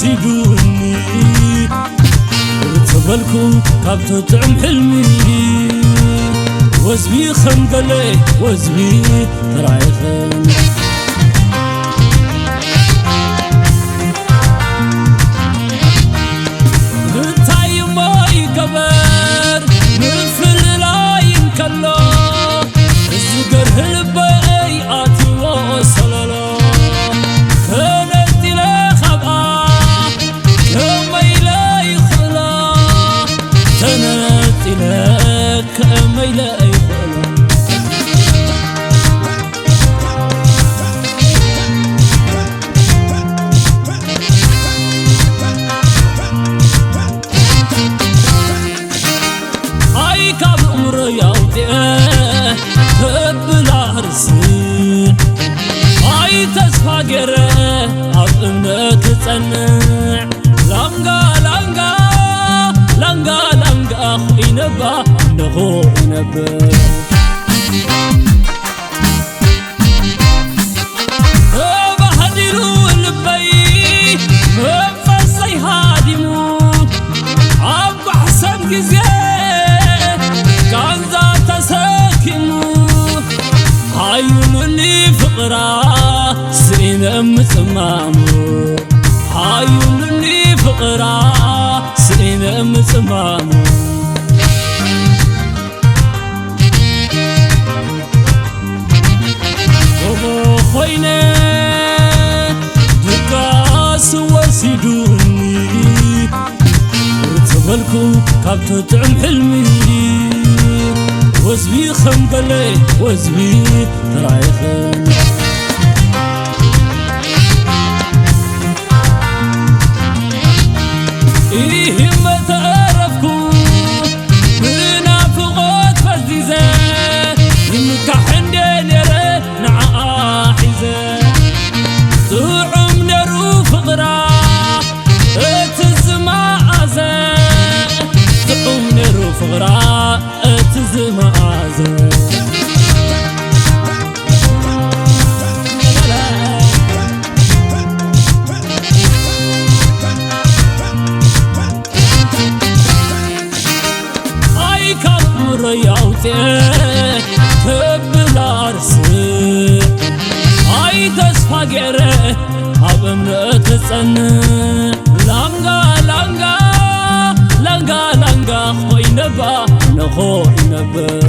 وسيدوني ورتبلكم كابتو تعم حلمي وزبي خمقلي وزبي رايخن نتاي ماي قبر نفل لاين كلا الزقر هلبي آتي وصللا كنت لي خبأ كمي لا يخلا تنت لك كمي لا اي تصفى قره عطمنك تصنع لانقا لانقا لانقا لانقا اخوي نبا نغو نبا بهدلو اللبي بفصي هادمو عب حسن قزي كان ذات ساكمو عيوني فقرا سئنا متمامو عيوني فقرا سئنا متمامو خوينا دقاس وسيدوني ورتبلكم كابتو تعم حلمي وزبي خمقلي وزبي رايخن إيه ما تعرفكم منافقات فزيزة نكحن دينيرة نعاحزة طعم نرو فقرا اتزما عزة طعم نرو فقرا اتزما اي كامر ياوتي تبلا رسي اي تصفى قره ابمنا تصنع لانقا لانقا لانقا لانقا خوي نبا نخوي نبا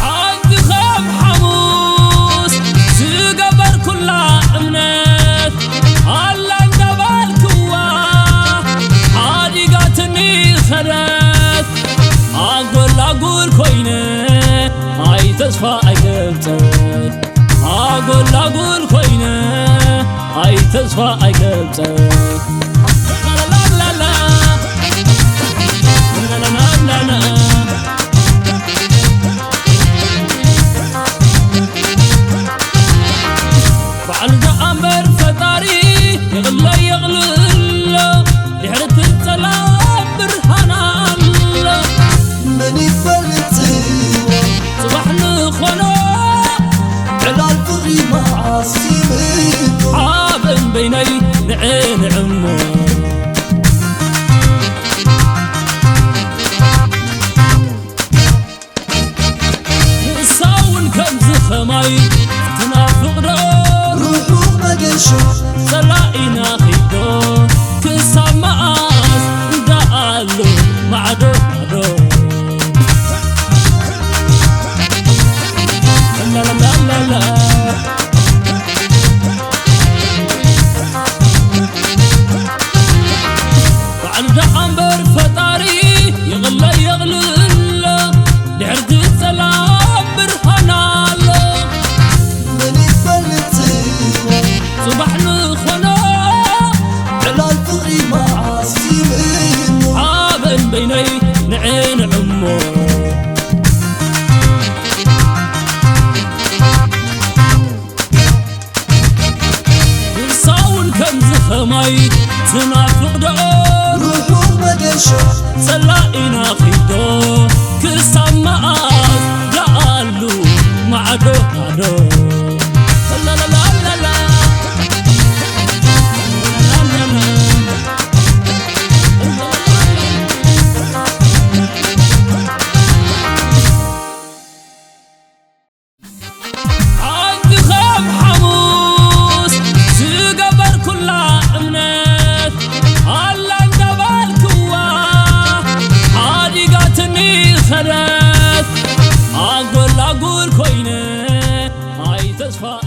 عند خام حموس سقبر كلها امنت الله اندبالكوا حادقاتني خدت اقول كوينه هاي تصفى ايقبتت اقول كوينه هاي تصفى ايقبتت بعد أمر فتاري يغلى يغلى لحرة السلام برهانا الله من يفلتي صباح نخونا على الفري معاصيمي عاب بيني نعين عمو صاون كم زخماي تنافق روحو مقشو سلائنا خيدو كساماس دالو معدو معدو لا لا لا لا لا بعد أمبر فطاري يغلى يغلى لعرض السلام برهانا الله من يفلتي صباح نخونا على الفري معاصيمي عاب بيني نعين عمو صاون كم زخماي تنافق روحو مقشو سلائنا خيدو كساماس دالو معدو معدو لا لا لا لا تسفى